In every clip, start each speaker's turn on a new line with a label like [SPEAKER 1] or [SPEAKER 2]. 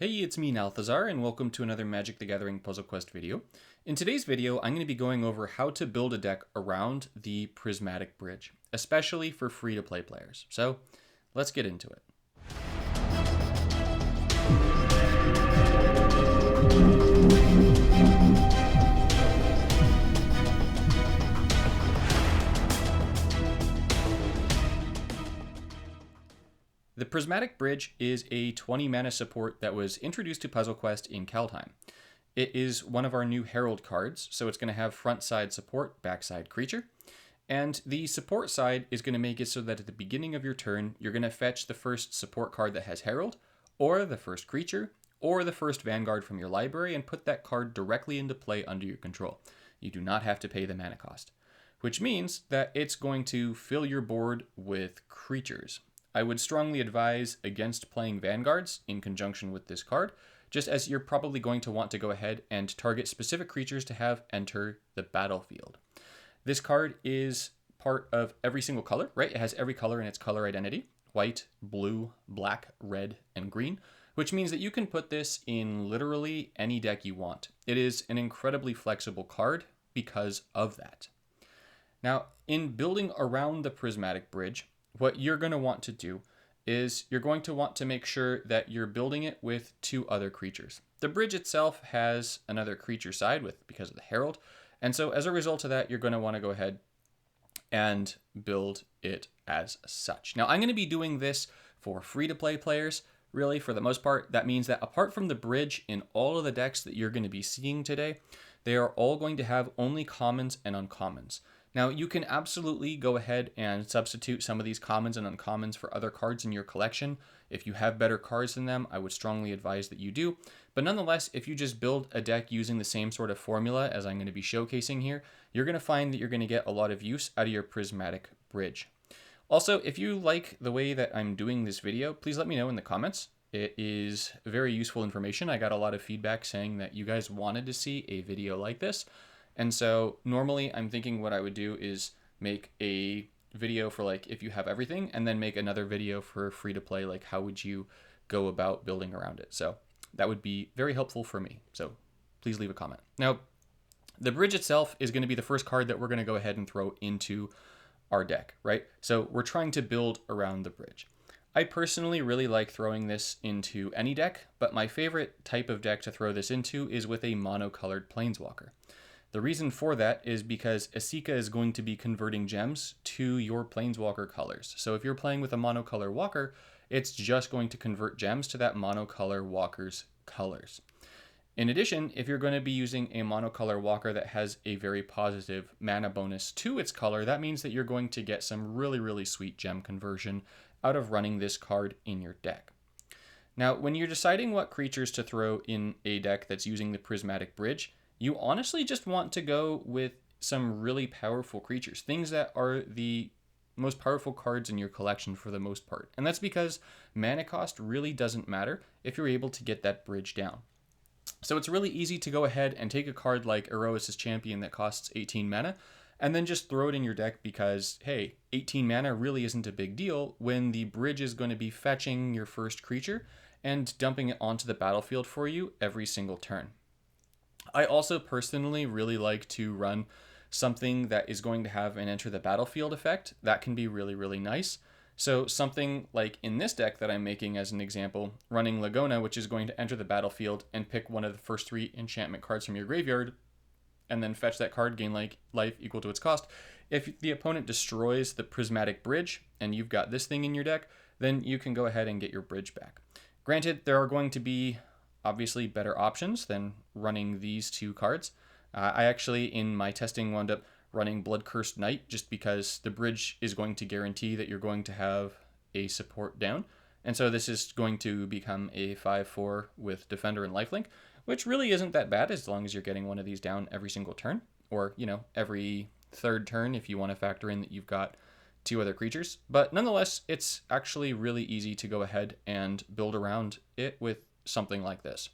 [SPEAKER 1] Hey, it's me, Nalthazar, and welcome to another Magic the Gathering Puzzle Quest video. In today's video, I'm going to be going over how to build a deck around the Prismatic Bridge, especially for free-to-play players. So, let's get into it. The Prismatic Bridge is a 20 mana support that was introduced to Puzzle Quest in Kaldheim. It is one of our new Herald cards, so it's going to have front side support, backside creature. And the support side is going to make it so that at the beginning of your turn, you're going to fetch the first support card that has Herald, or the first creature, or the first Vanguard from your library, and put that card directly into play under your control. You do not have to pay the mana cost, which means that it's going to fill your board with creatures. I would strongly advise against playing Vanguards in conjunction with this card, just as you're probably going to want to go ahead and target specific creatures to have enter the battlefield. This card is part of every single color, right? It has every color in its color identity: white, blue, black, red, and green, which means that you can put this in literally any deck you want. It is an incredibly flexible card because of that. Now, in building around the Prismatic Bridge, what you're going to want to do is you're going to want to make sure that you're building it with two other creatures. The bridge itself has another creature side because of the Herald, and so as a result of that, you're going to want to go ahead and build it as such. Now, I'm going to be doing this for free-to-play players, really, for the most part. That means that apart from the bridge, in all of the decks that you're going to be seeing today, they are all going to have only commons and uncommons. Now, you can absolutely go ahead and substitute some of these commons and uncommons for other cards in your collection. If you have better cards than them, I would strongly advise that you do. But nonetheless, if you just build a deck using the same sort of formula as I'm going to be showcasing here, you're going to find that you're going to get a lot of use out of your Prismatic Bridge. Also, if you like the way that I'm doing this video, please let me know in the comments. It is very useful information. I got a lot of feedback saying that you guys wanted to see a video like this. And so normally I'm thinking what I would do is make a video for like if you have everything, and then make another video for free to play, like how would you go about building around it. So that would be very helpful for me. So please leave a comment. Now, the bridge itself is going to be the first card that we're going to go ahead and throw into our deck, right? So we're trying to build around the bridge. I personally really like throwing this into any deck, but my favorite type of deck to throw this into is with a monocolored Planeswalker. The reason for that is because Esika is going to be converting gems to your Planeswalker colors. So if you're playing with a monocolor walker, it's just going to convert gems to that monocolor walker's colors. In addition, if you're going to be using a monocolor walker that has a very positive mana bonus to its color, that means that you're going to get some really, really sweet gem conversion out of running this card in your deck. Now, when you're deciding what creatures to throw in a deck that's using the Prismatic Bridge, you honestly just want to go with some really powerful creatures, things that are the most powerful cards in your collection for the most part. And that's because mana cost really doesn't matter if you're able to get that bridge down. So it's really easy to go ahead and take a card like Erois' Champion that costs 18 mana, and then just throw it in your deck because, hey, 18 mana really isn't a big deal when the bridge is going to be fetching your first creature and dumping it onto the battlefield for you every single turn. I also personally really like to run something that is going to have an enter the battlefield effect. That can be really, really nice. So something like in this deck that I'm making as an example, running Lagona, which is going to enter the battlefield and pick one of the first 3 enchantment cards from your graveyard, and then fetch that card, gain life equal to its cost. If the opponent destroys the Prismatic Bridge and you've got this thing in your deck, then you can go ahead and get your bridge back. Granted, there are going to be obviously better options than running these two cards. I actually, in my testing, wound up running Bloodcursed Knight just because the bridge is going to guarantee that you're going to have a support down. And so this is going to become a 5/4 with Defender and Lifelink, which really isn't that bad as long as you're getting one of these down every single turn, or, every third turn if you want to factor in that you've got 2 other creatures. But nonetheless, it's actually really easy to go ahead and build around it with something like this.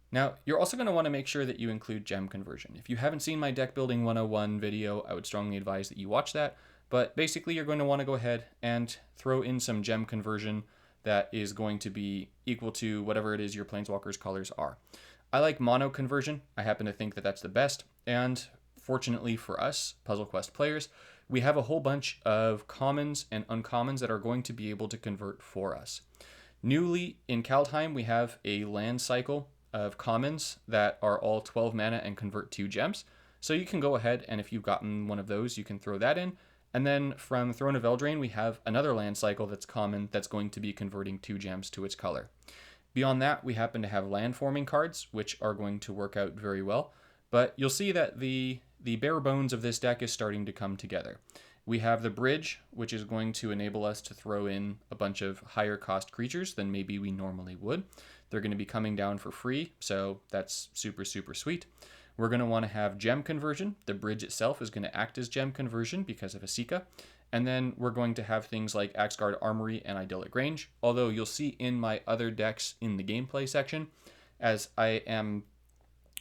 [SPEAKER 1] Now, you're also going to want to make sure that you include gem conversion. If you haven't seen my deck building 101 video, I would strongly advise that you watch that. But basically, you're going to want to go ahead and throw in some gem conversion that is going to be equal to whatever it is your Planeswalker's colors are. I like mono conversion. I happen to think that that's the best. And fortunately for us, Puzzle Quest players, we have a whole bunch of commons and uncommons that are going to be able to convert for us. Newly in Kaldheim, we have a land cycle of commons that are all 12 mana and convert 2 gems. So you can go ahead and if you've gotten one of those, you can throw that in. And then from Throne of Eldraine, we have another land cycle that's common that's going to be converting 2 gems to its color. Beyond that, we happen to have land forming cards, which are going to work out very well. But you'll see that the bare bones of this deck is starting to come together. We have the bridge, which is going to enable us to throw in a bunch of higher cost creatures than maybe we normally would. They're going to be coming down for free, so that's super, super sweet. We're going to want to have gem conversion. The bridge itself is going to act as gem conversion because of Asika. And then we're going to have things like Axguard Armory and Idyllic Range, although you'll see in my other decks in the gameplay section, as I am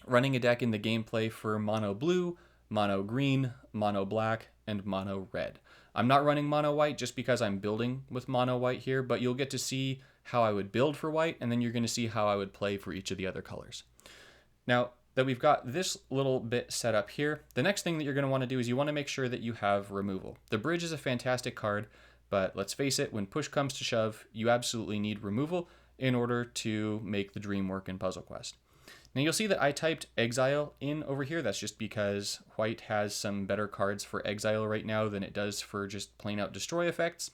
[SPEAKER 1] running a deck in the gameplay for mono blue, mono green, mono black, and mono red. I'm not running mono white just because I'm building with mono white here, but you'll get to see how I would build for white, and then you're going to see how I would play for each of the other colors. Now that we've got this little bit set up here, the next thing that you're going to want to do is you want to make sure that you have removal. The bridge is a fantastic card, but let's face it, when push comes to shove, you absolutely need removal in order to make the dream work in Puzzle Quest. Now you'll see that I typed Exile in over here. That's just because white has some better cards for Exile right now than it does for just plain out destroy effects.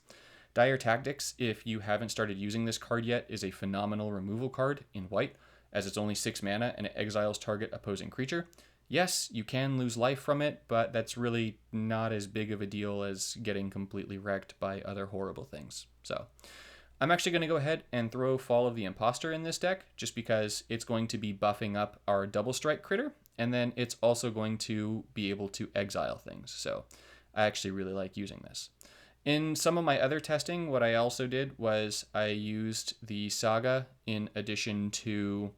[SPEAKER 1] Dire Tactics, if you haven't started using this card yet, is a phenomenal removal card in white, as it's only 6 mana and it exiles target opposing creature. Yes, you can lose life from it, but that's really not as big of a deal as getting completely wrecked by other horrible things. So I'm actually going to go ahead and throw Fall of the Imposter in this deck, just because it's going to be buffing up our double strike critter, and then it's also going to be able to exile things. So I actually really like using this. In some of my other testing, what I also did was I used the Saga in addition to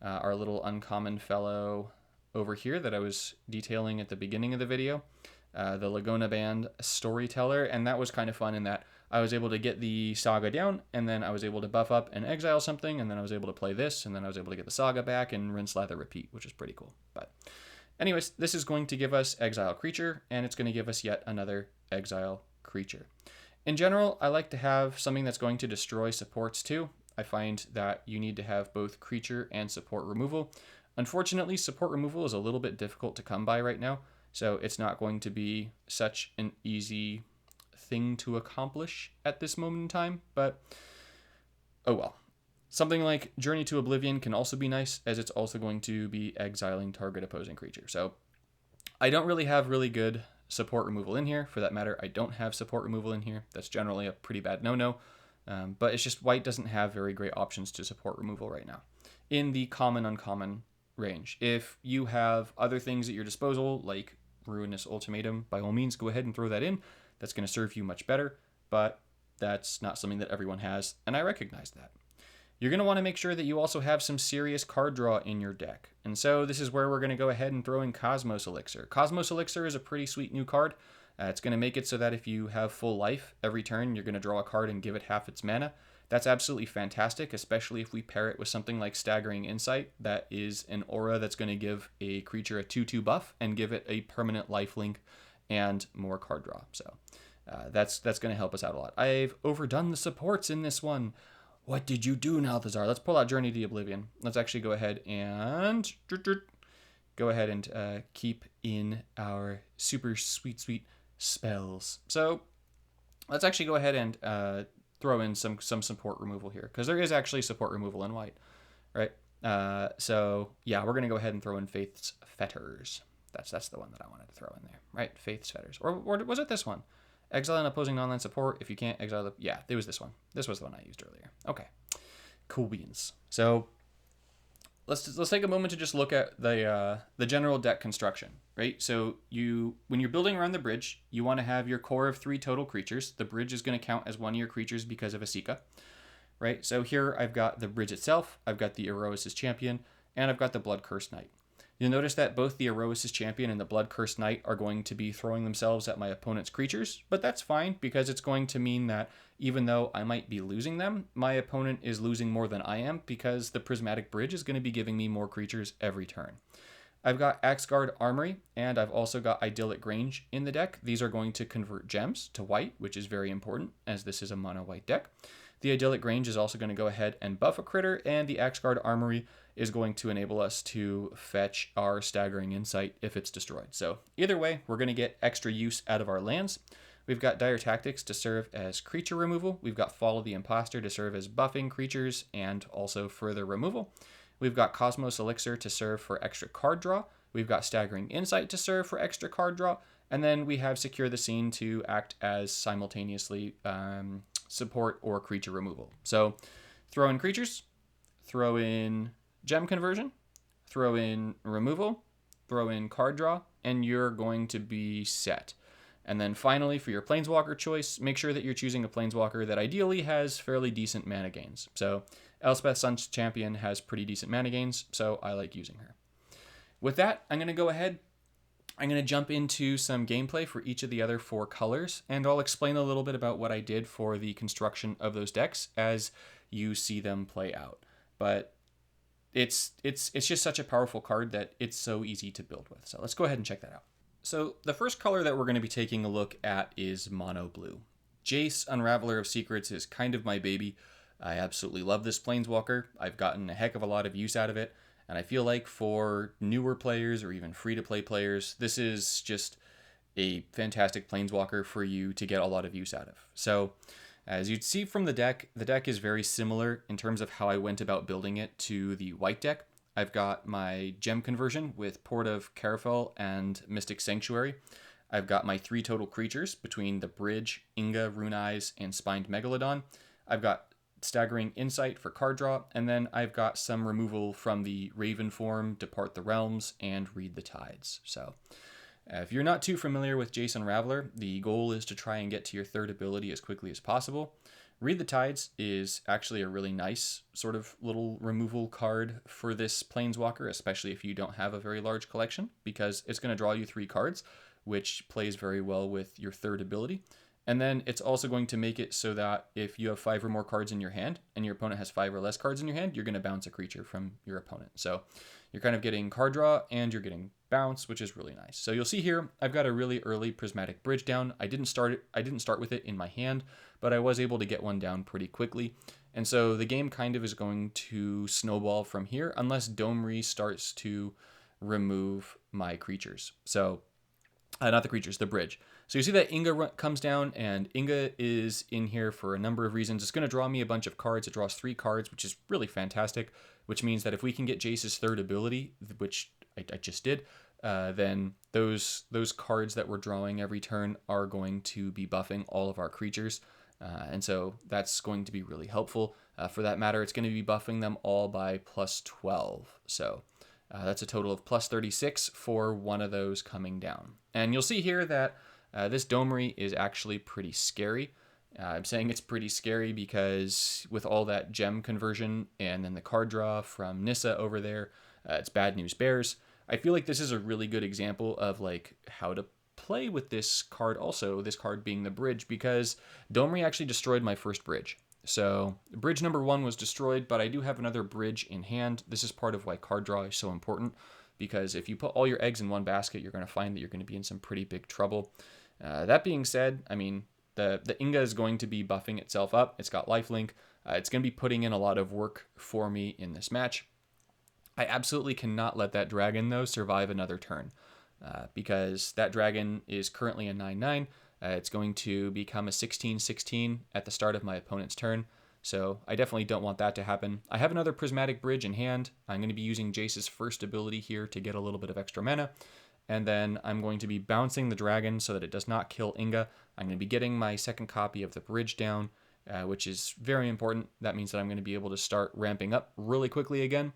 [SPEAKER 1] our little uncommon fellow over here that I was detailing at the beginning of the video, the Laguna Band Storyteller, and that was kind of fun in that I was able to get the Saga down, and then I was able to buff up and exile something, and then I was able to play this, and then I was able to get the Saga back and rinse, lather, repeat, which is pretty cool. But anyways, this is going to give us exile creature, and it's going to give us yet another exile creature. In general, I like to have something that's going to destroy supports too. I find that you need to have both creature and support removal. Unfortunately, support removal is a little bit difficult to come by right now, so it's not going to be such an easy thing to accomplish at this moment in time, but oh well. Something like Journey to Oblivion can also be nice, as it's also going to be exiling target opposing creature. So I don't really have really good support removal in here. For that matter, I don't have support removal in here. That's generally a pretty bad no-no, but it's just white doesn't have very great options to support removal right now in the common uncommon range. If you have other things at your disposal, like Ruinous Ultimatum, by all means go ahead and throw that in. That's going to serve you much better, but that's not something that everyone has, and I recognize that. You're going to want to make sure that you also have some serious card draw in your deck, and so this is where we're going to go ahead and throw in Cosmos Elixir. Cosmos Elixir is a pretty sweet new card. It's going to make it so that if you have full life every turn, you're going to draw a card and give it half its mana. That's absolutely fantastic, especially if we pair it with something like Staggering Insight. That is an aura that's going to give a creature a 2/2 buff and give it a permanent lifelink and more card draw. So that's going to help us out a lot. I've overdone the supports in this one. What did you do, Nalthazar? Let's pull out Journey to Oblivion. Let's actually go ahead and keep in our super sweet spells. So let's actually go ahead and throw in some support removal here, because there is actually support removal in white, right? So yeah, we're going to go ahead and throw in Faith's Fetters. That's the one that I wanted to throw in there, right? Faith's Fetters. Or was it this one? Exile and opposing non-land support. If you can't exile the... Yeah, it was this one. This was the one I used earlier. Okay. Cool beans. So let's take a moment to just look at the general deck construction, right? So when you're building around the bridge, you want to have your core of 3 total creatures. The bridge is going to count as one of your creatures because of Asika, right? So here I've got the bridge itself, I've got the Erois' Champion, and I've got the Blood Curse Knight. You'll notice that both the Erois' Champion and the Blood-Cursed Knight are going to be throwing themselves at my opponent's creatures, but that's fine because it's going to mean that even though I might be losing them, my opponent is losing more than I am because the Prismatic Bridge is going to be giving me more creatures every turn. I've got Axguard Armory, and I've also got Idyllic Grange in the deck. These are going to convert gems to white, which is very important, as this is a mono-white deck. The Idyllic Grange is also going to go ahead and buff a critter, and the Axguard Armory is going to enable us to fetch our Staggering Insight if it's destroyed. So either way, we're going to get extra use out of our lands. We've got Dire Tactics to serve as creature removal. We've got Fall of the Imposter to serve as buffing creatures and also further removal. We've got Cosmos Elixir to serve for extra card draw. We've got Staggering Insight to serve for extra card draw. And then we have Secure the Scene to act as simultaneously support or creature removal. So throw in creatures, throw in gem conversion, throw in removal, throw in card draw, and you're going to be set. And then finally, for your Planeswalker choice, make sure that you're choosing a Planeswalker that ideally has fairly decent mana gains. So Elspeth Sun's Champion has pretty decent mana gains, so I like using her. With that, I'm going to go ahead. I'm going to jump into some gameplay for each of the other 4 colors, and I'll explain a little bit about what I did for the construction of those decks as you see them play out. But it's just such a powerful card that it's so easy to build with. So let's go ahead and check that out. So the first color that we're going to be taking a look at is Mono Blue. Jace, Unraveler of Secrets, is kind of my baby. I absolutely love this Planeswalker. I've gotten a heck of a lot of use out of it, and I feel like for newer players or even free-to-play players, this is just a fantastic Planeswalker for you to get a lot of use out of. So as you'd see from the deck is very similar in terms of how I went about building it to the white deck. I've got my gem conversion with Port of Carafel and Mystic Sanctuary. I've got my 3 total creatures between the Bridge, Inga, Rune Eyes, and Spined Megalodon. I've got Staggering Insight for card draw, and then I've got some removal from the Raven form, Depart the Realms, and Read the Tides. So if you're not too familiar with Jace Unraveler, the goal is to try and get to your 3rd ability as quickly as possible. Read the Tides is actually a really nice sort of little removal card for this Planeswalker, especially if you don't have a very large collection, because it's going to draw you 3 cards, which plays very well with your 3rd ability. And then it's also going to make it so that if you have 5 or more cards in your hand and your opponent has 5 or less cards in your hand, you're going to bounce a creature from your opponent. So you're kind of getting card draw and you're getting bounce, which is really nice. So you'll see here, I've got a really early Prismatic Bridge down. I didn't start with it in my hand, but I was able to get one down pretty quickly. And so the game kind of is going to snowball from here unless Domri starts to remove my creatures. So not the creatures, the bridge. So you see that Inga comes down, and Inga is in here for a number of reasons. It's going to draw me a bunch of cards. It draws 3 cards, which is really fantastic, which means that if we can get Jace's 3rd ability, which I just did, then those cards that we're drawing every turn are going to be buffing all of our creatures. And so that's going to be really helpful. For that matter, it's going to be buffing them all by plus 12. So that's a total of plus 36 for one of those coming down. And you'll see here that this Domri is actually pretty scary. I'm saying it's pretty scary because with all that gem conversion and then the card draw from Nissa over there, it's Bad News Bears. I feel like this is a really good example of like how to play with this card also, this card being the bridge, because Domri actually destroyed my first bridge. So bridge number 1 was destroyed, but I do have another bridge in hand. This is part of why card draw is so important, because if you put all your eggs in one basket, you're going to find that you're going to be in some pretty big trouble. That being said, I mean, the Inga is going to be buffing itself up. It's got lifelink. It's going to be putting in a lot of work for me in this match. I absolutely cannot let that dragon, though, survive another turn, because that dragon is currently a 9/9. It's going to become a 16/16 at the start of my opponent's turn, so I definitely don't want that to happen. I have another Prismatic Bridge in hand. I'm going to be using Jace's 1st ability here to get a little bit of extra mana, and then I'm going to be bouncing the dragon so that it does not kill Inga. I'm going to be getting my 2nd copy of the bridge down, which is very important. That means that I'm going to be able to start ramping up really quickly again.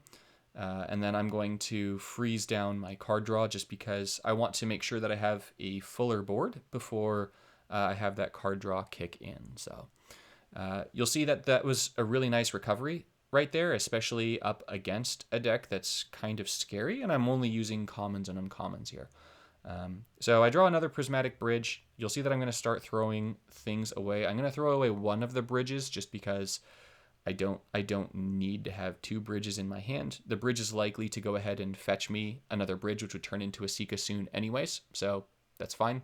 [SPEAKER 1] And then I'm going to freeze down my card draw just because I want to make sure that I have a fuller board before I have that card draw kick in. So you'll see that that was a really nice recovery. right there, especially up against a deck that's kind of scary, and I'm only using commons and uncommons here. So I draw another Prismatic Bridge. You'll see that I'm going to start throwing things away. I'm going to throw away one of the bridges just because I don't need to have two bridges in my hand. The bridge is likely to go ahead and fetch me another bridge, which would turn into a Sika soon anyways, so that's fine.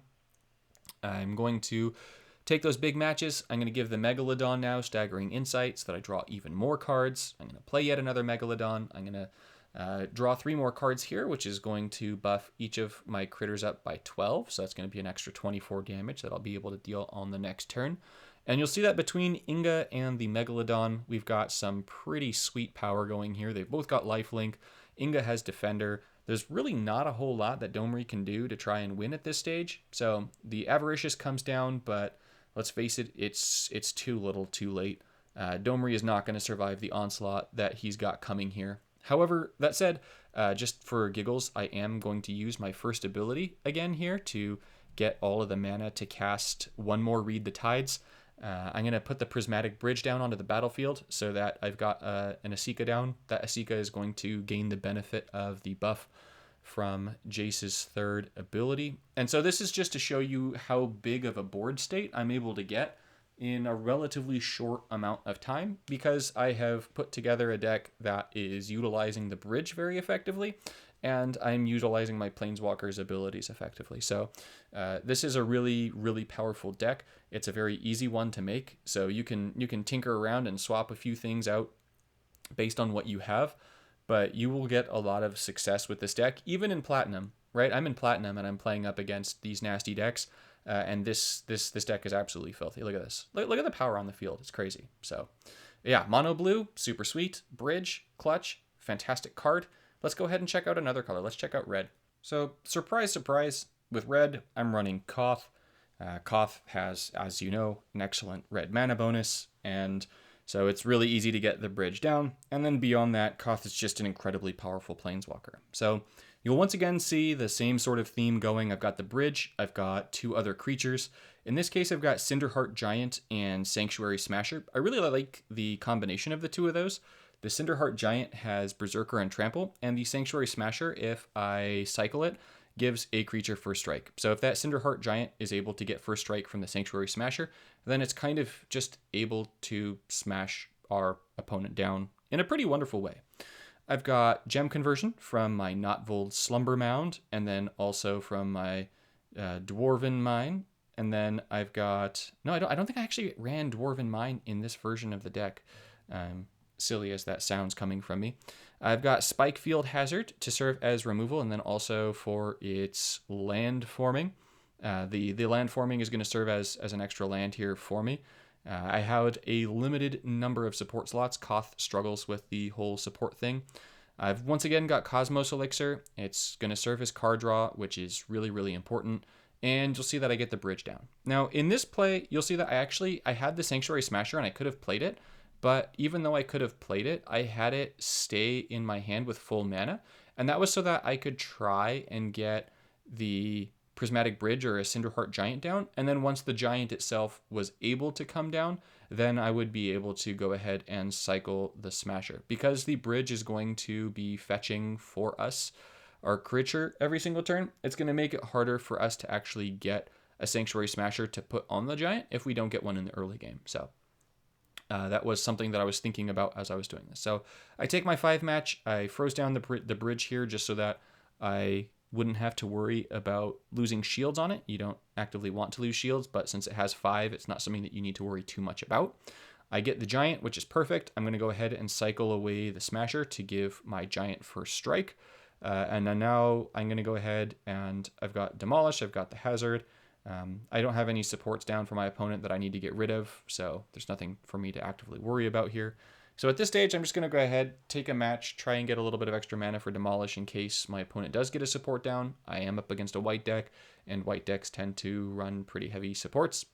[SPEAKER 1] I'm going to take those big matches. I'm going to give the Megalodon now Staggering Insight so that I draw even more cards. I'm going to play yet another Megalodon. I'm going to draw 3 more cards here, which is going to buff each of my critters up by 12. So that's going to be an extra 24 damage that I'll be able to deal on the next turn. And you'll see that between Inga and the Megalodon, we've got some pretty sweet power going here. They've both got lifelink. Inga has Defender. There's really not a whole lot that Domri can do to try and win at this stage. So the Avaricious comes down, but let's face it, it's too little too late. Domri is not going to survive the onslaught that he's got coming here. However, that said, just for giggles, I am going to use my first ability again here to get all of the mana to cast one more Read the Tides. I'm going to put the Prismatic Bridge down onto the battlefield so that I've got an Asika down. That Asika is going to gain the benefit of the buff from Jace's third ability. And so this is just to show you how big of a board state I'm able to get in a relatively short amount of time, because I have put together a deck that is utilizing the bridge very effectively, and I'm utilizing my Planeswalker's abilities effectively. So this is a really, really powerful deck. It's a very easy one to make, so you can tinker around and swap a few things out based on what you have, but you will get a lot of success with this deck, even in Platinum, right? I'm in Platinum, and I'm playing up against these nasty decks, and this deck is absolutely filthy. Look at this. Look at the power on the field. It's crazy. So yeah, mono blue, super sweet. Bridge, clutch, fantastic card. Let's go ahead and check out another color. Let's check out red. So surprise, surprise, with red, I'm running Koth. Koth has, as you know, an excellent red mana bonus, and so it's really easy to get the bridge down. And then beyond that, Koth is just an incredibly powerful planeswalker. So you'll once again see the same sort of theme going. I've got the bridge, I've got 2 other creatures. In this case, I've got Cinderheart Giant and Sanctuary Smasher. I really like the combination of the 2 of those. The Cinderheart Giant has Berserker and Trample, and the Sanctuary Smasher, if I cycle it, gives a creature first strike. So if that Cinderheart Giant is able to get first strike from the Sanctuary Smasher, then it's kind of just able to smash our opponent down in a pretty wonderful way. I've got Gem Conversion from my Notvold Slumber Mound, and then also from my Dwarven Mine. And then I've got... No, I don't think I actually ran Dwarven Mine in this version of the deck. Silly as that sounds coming from me. I've got Spikefield Hazard to serve as removal, and then also for its land forming. The land forming is going to serve as an extra land here for me. I had a limited number of support slots. Koth struggles with the whole support thing. I've once again got Cosmos Elixir. It's going to serve as card draw, which is really, really important. And you'll see that I get the bridge down. Now, in this play, you'll see that I had the Sanctuary Smasher, and I could have played it. But even though I could have played it, I had it stay in my hand with full mana. And that was so that I could try and get the Prismatic Bridge or a Cinderheart Giant down. And then once the Giant itself was able to come down, then I would be able to go ahead and cycle the Smasher. Because the Bridge is going to be fetching for us our creature every single turn, it's going to make it harder for us to actually get a Sanctuary Smasher to put on the Giant if we don't get one in the early game. So that was something that I was thinking about as I was doing this. So I take my 5 match, I froze down the bridge here just so that I wouldn't have to worry about losing shields on it. You don't actively want to lose shields, but since it has 5, it's not something that you need to worry too much about. I get the Giant, which is perfect. I'm going to go ahead and cycle away the Smasher to give my Giant first strike. And then now I'm going to go ahead and I've got Demolish, I've got the Hazard. I don't have any supports down for my opponent that I need to get rid of, so there's nothing for me to actively worry about here. So at this stage, I'm just going to go ahead, take a match, try and get a little bit of extra mana for Demolish in case my opponent does get a support down. I am up against a white deck, and white decks tend to run pretty heavy supports.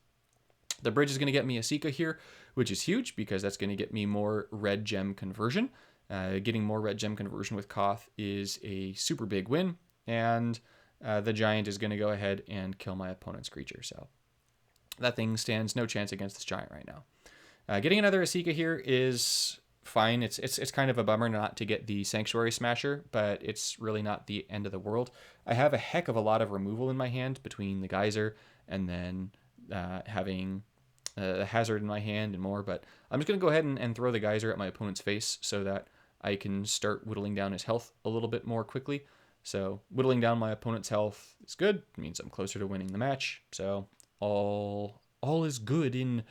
[SPEAKER 1] The bridge is going to get me a Sika here, which is huge because that's going to get me more red gem conversion. Getting more red gem conversion with Koth is a super big win, and the Giant is going to go ahead and kill my opponent's creature. So that thing stands no chance against this Giant right now. Getting another Asika here is fine. It's kind of a bummer not to get the Sanctuary Smasher, but it's really not the end of the world. I have a heck of a lot of removal in my hand between the Geyser and then having the Hazard in my hand and more, but I'm just going to go ahead and throw the Geyser at my opponent's face so that I can start whittling down his health a little bit more quickly. So whittling down my opponent's health is good. It means I'm closer to winning the match. So all is good in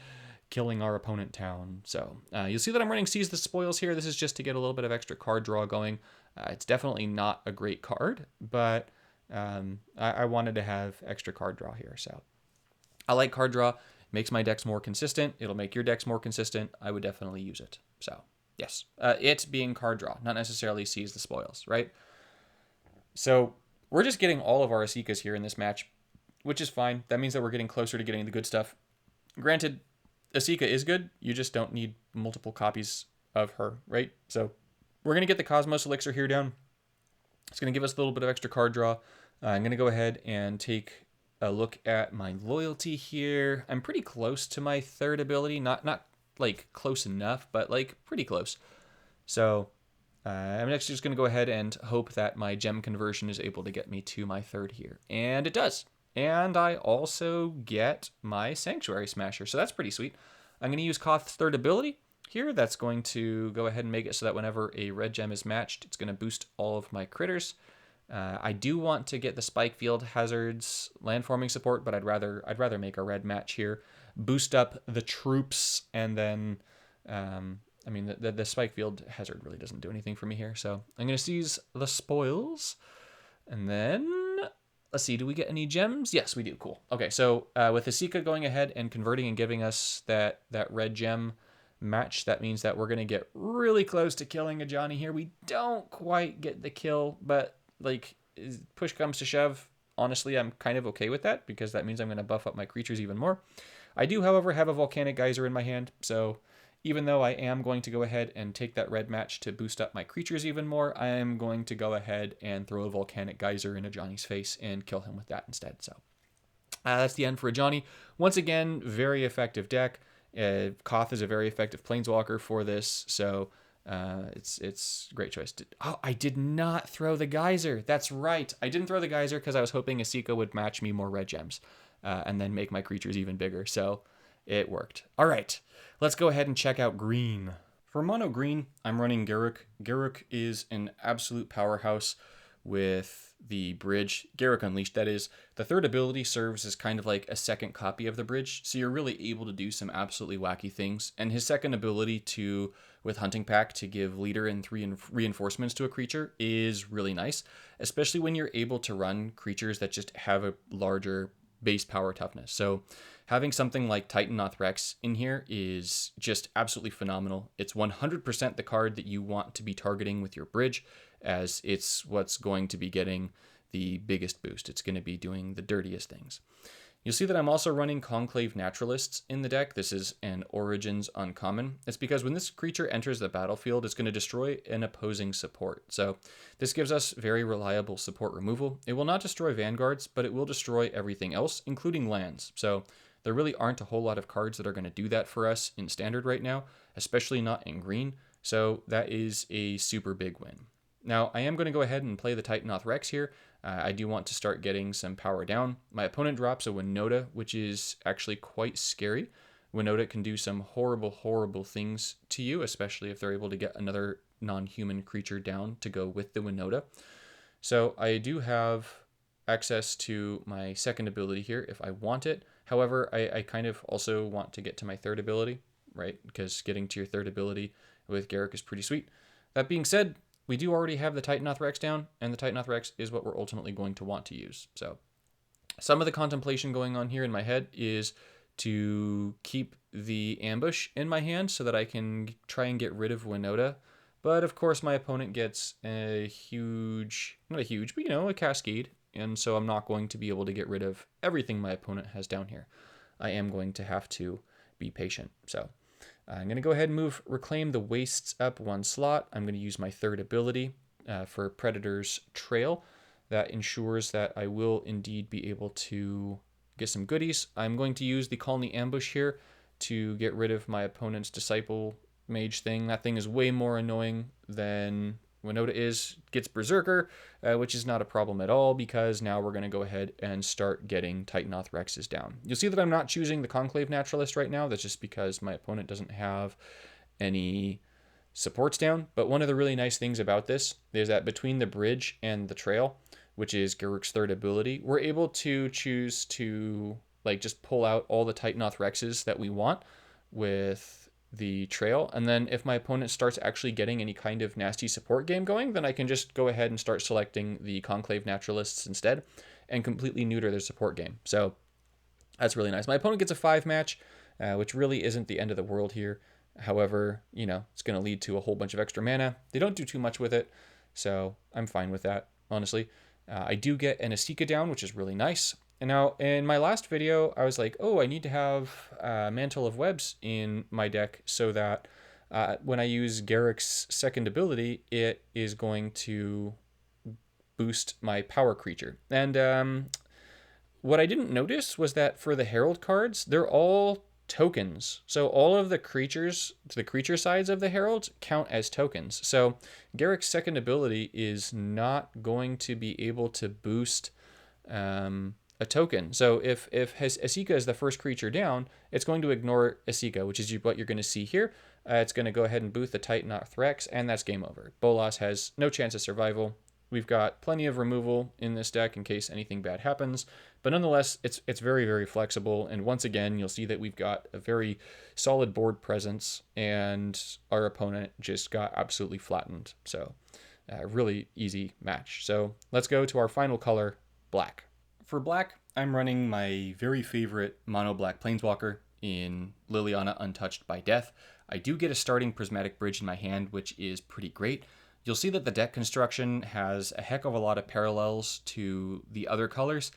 [SPEAKER 1] killing our opponent town. So you'll see that I'm running Seize the Spoils here. This is just to get a little bit of extra card draw going. It's definitely not a great card, but I wanted to have extra card draw here. So I like card draw. It makes my decks more consistent. It'll make your decks more consistent. I would definitely use it. So yes, it being card draw, not necessarily Seize the Spoils, right? So we're just getting all of our Asikas here in this match, which is fine. That means that we're getting closer to getting the good stuff. Granted, Asika is good. You just don't need multiple copies of her, right? So we're going to get the Cosmos Elixir here down. It's going to give us a little bit of extra card draw. I'm going to go ahead and take a look at my loyalty here. I'm pretty close to my third ability. Not like close enough, but like pretty close. So I'm actually just going to go ahead and hope that my gem conversion is able to get me to my third here. And it does. And I also get my Sanctuary Smasher. So that's pretty sweet. I'm going to use Koth's third ability here. That's going to go ahead and make it so that whenever a red gem is matched, it's going to boost all of my critters. I do want to get the Spike Field Hazards landforming support, but I'd rather make a red match here. Boost up the troops, and then... I mean, the Spike Field Hazard really doesn't do anything for me here. So I'm going to seize the spoils. And then, let's see, do we get any gems? Yes, we do. Cool. Okay, so with Asika going ahead and converting and giving us that red gem match, that means that we're going to get really close to killing a Johnny here. We don't quite get the kill, but like push comes to shove. Honestly, I'm kind of okay with that because that means I'm going to buff up my creatures even more. I do, however, have a Volcanic Geyser in my hand, so... Even though I am going to go ahead and take that red match to boost up my creatures even more, I am going to go ahead and throw a Volcanic Geyser in a Johnny's face and kill him with that instead. So that's the end for a Johnny. Once again, very effective deck. Koth is a very effective Planeswalker for this, so it's a great choice. Oh, I did not throw the Geyser. That's right. I didn't throw the Geyser because I was hoping Asika would match me more red gems and then make my creatures even bigger. So it worked. All right, let's go ahead and check out green. For mono green, I'm running Garruk. Garruk is an absolute powerhouse with the bridge. Garruk Unleashed, that is. The third ability serves as kind of like a second copy of the bridge, so you're really able to do some absolutely wacky things. And his second ability with Hunting Pack to give leader and 3 reinforcements to a creature is really nice, especially when you're able to run creatures that just have a larger base power toughness. So having something like Titanoth Rex in here is just absolutely phenomenal. It's 100% the card that you want to be targeting with your bridge, as it's what's going to be getting the biggest boost. It's going to be doing the dirtiest things. You'll see that I'm also running Conclave Naturalists in the deck. This is an Origins uncommon. It's because when this creature enters the battlefield, it's going to destroy an opposing support. So this gives us very reliable support removal. It will not destroy Vanguards, but it will destroy everything else, including lands. So there really aren't a whole lot of cards that are going to do that for us in Standard right now, especially not in green. So that is a super big win. Now, I am going to go ahead and play the Titanoth Rex here. I do want to start getting some power down. My opponent drops a Winota, which is actually quite scary. Winota can do some horrible, horrible things to you, especially if they're able to get another non-human creature down to go with the Winota. So I do have access to my second ability here if I want it. However, I kind of also want to get to my third ability, right? Because getting to your third ability with Garruk is pretty sweet. That being said, we do already have the Titanoth Rex down, and the Titanoth Rex is what we're ultimately going to want to use. So some of the contemplation going on here in my head is to keep the ambush in my hand so that I can try and get rid of Winota. But of course, my opponent gets a huge, not a huge, but a cascade. And so I'm not going to be able to get rid of everything my opponent has down here. I am going to have to be patient. So I'm going to go ahead and move Reclaim the Wastes up 1 slot. I'm going to use my third ability for Predator's Trail. That ensures that I will indeed be able to get some goodies. I'm going to use the Colony Ambush here to get rid of my opponent's Disciple mage thing. That thing is way more annoying than Winota gets Berserker, which is not a problem at all because now we're going to go ahead and start getting Titanoth Rexes down. You'll see that I'm not choosing the Conclave Naturalist right now. That's just because my opponent doesn't have any supports down. But one of the really nice things about this is that between the bridge and the trail, which is Garruk's third ability, we're able to choose to like just pull out all the Titanoth Rexes that we want with the trail, and then if my opponent starts actually getting any kind of nasty support game going, then I can just go ahead and start selecting the Conclave Naturalists instead and completely neuter their support game. So that's really nice. My opponent gets a 5 match, which really isn't the end of the world here. However, you know, it's going to lead to a whole bunch of extra mana. They don't do too much with it, so I'm fine with that, honestly. I do get an Asika down, which is really nice. And now, in my last video, I was like, oh, I need to have Mantle of Webs in my deck so that when I use Garruk's second ability, it is going to boost my power creature. And what I didn't notice was that for the Herald cards, they're all tokens. So all of the creatures, the creature sides of the Herald count as tokens. So Garruk's second ability is not going to be able to boost a token. So if Asika is the first creature down, it's going to ignore Asika, which is what you're going to see here. It's going to go ahead and boost the Titanoth Rex, and that's game over. Bolas has no chance of survival. We've got plenty of removal in this deck in case anything bad happens, but nonetheless, it's very, very flexible. And once again, you'll see that we've got a very solid board presence, and our opponent just got absolutely flattened. So really easy match. So let's go to our final color, black. For black, I'm running my very favorite mono black Planeswalker in Liliana Untouched by Death. I do get a starting Prismatic Bridge in my hand, which is pretty great. You'll see that the deck construction has a heck of a lot of parallels to the other colors.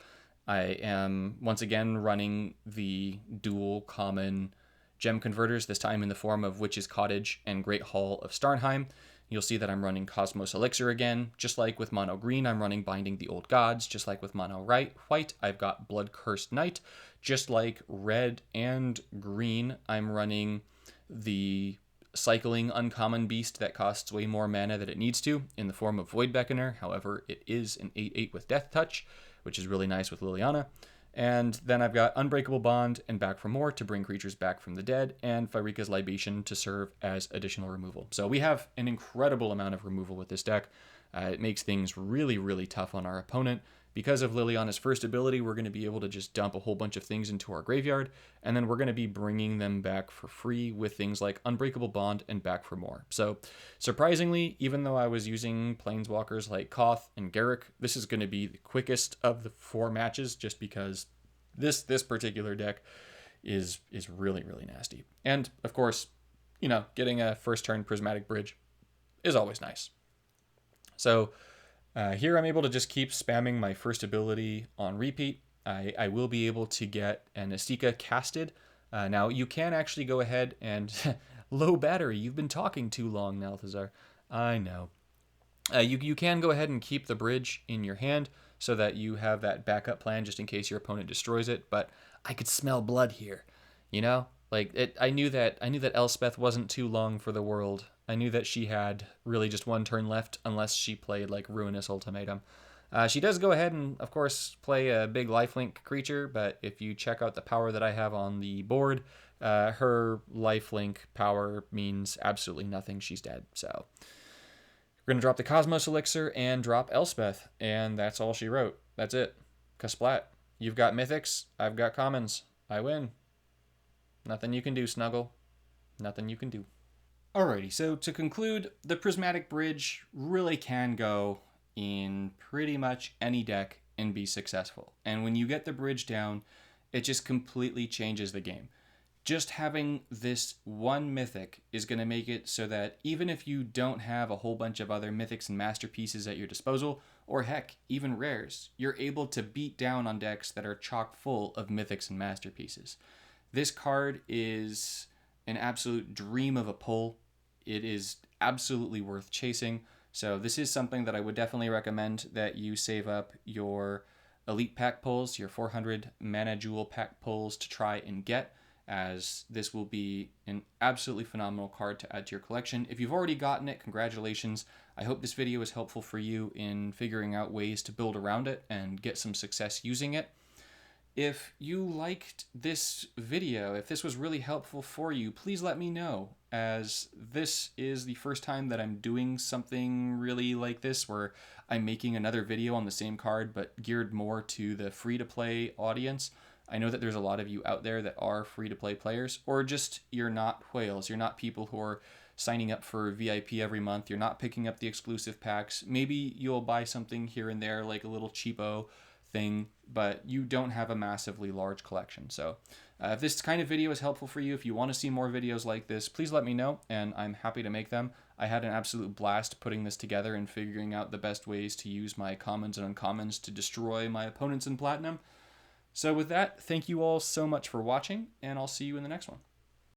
[SPEAKER 1] I am once again running the dual common gem converters, this time in the form of Witch's Cottage and Great Hall of Starnheim. You'll see that I'm running Cosmos Elixir again. Just like with mono green, I'm running Binding the Old Gods. Just like with mono white, I've got Blood Cursed Knight. Just like red and green, I'm running the cycling uncommon beast that costs way more mana than it needs to in the form of Void Beckoner. However, it is an 8/8 with Death Touch, which is really nice with Liliana. And then I've got Unbreakable Bond and Back for More to bring creatures back from the dead, and Pyrrhica's Libation to serve as additional removal. So we have an incredible amount of removal with this deck. It makes things really, really tough on our opponent. Because of Liliana's first ability, we're going to be able to just dump a whole bunch of things into our graveyard, and then we're going to be bringing them back for free with things like Unbreakable Bond and Back for More. So surprisingly, even though I was using Planeswalkers like Koth and Garruk, this is going to be the quickest of the 4 matches just because this particular deck is really, really nasty. And of course, you know, getting a first turn Prismatic Bridge is always nice. So here I'm able to just keep spamming my first ability on repeat. I will be able to get an Asika casted. Now you can actually go ahead and low battery. You've been talking too long, Nalthazar. I know. You can go ahead and keep the bridge in your hand so that you have that backup plan just in case your opponent destroys it. But I could smell blood here, you know. Like I knew that Elspeth wasn't too long for the world. I knew that she had really just 1 turn left unless she played like Ruinous Ultimatum. She does go ahead and, of course, play a big lifelink creature, but if you check out the power that I have on the board, her lifelink power means absolutely nothing. She's dead. So we're going to drop the Cosmos Elixir and drop Elspeth, and that's all she wrote. That's it. Kasplat. You've got Mythics. I've got Commons. I win. Nothing you can do, Snuggle. Nothing you can do. Alrighty, so to conclude, the Prismatic Bridge really can go in pretty much any deck and be successful. And when you get the bridge down, it just completely changes the game. Just having this one mythic is going to make it so that even if you don't have a whole bunch of other mythics and masterpieces at your disposal, or heck, even rares, you're able to beat down on decks that are chock full of mythics and masterpieces. This card is an absolute dream of a pull. It is absolutely worth chasing. So this is something that I would definitely recommend that you save up your elite pack pulls, your 400 mana jewel pack pulls to try and get. as this will be an absolutely phenomenal card to add to your collection. If you've already gotten it, congratulations. I hope this video is helpful for you in figuring out ways to build around it and get some success using it. If you liked this video, if this was really helpful for you, please let me know, as this is the first time that I'm doing something really like this, where I'm making another video on the same card but geared more to the free-to-play audience. I know that there's a lot of you out there that are free-to-play players, or just you're not whales. You're not people who are signing up for VIP every month. You're not picking up the exclusive packs. Maybe you'll buy something here and there, like a little cheapo thing, but you don't have a massively large collection. So if this kind of video is helpful for you, if you want to see more videos like this, please let me know, and I'm happy to make them. I had an absolute blast putting this together and figuring out the best ways to use my commons and uncommons to destroy my opponents in Platinum. So with that, thank you all so much for watching, and I'll see you in the next one.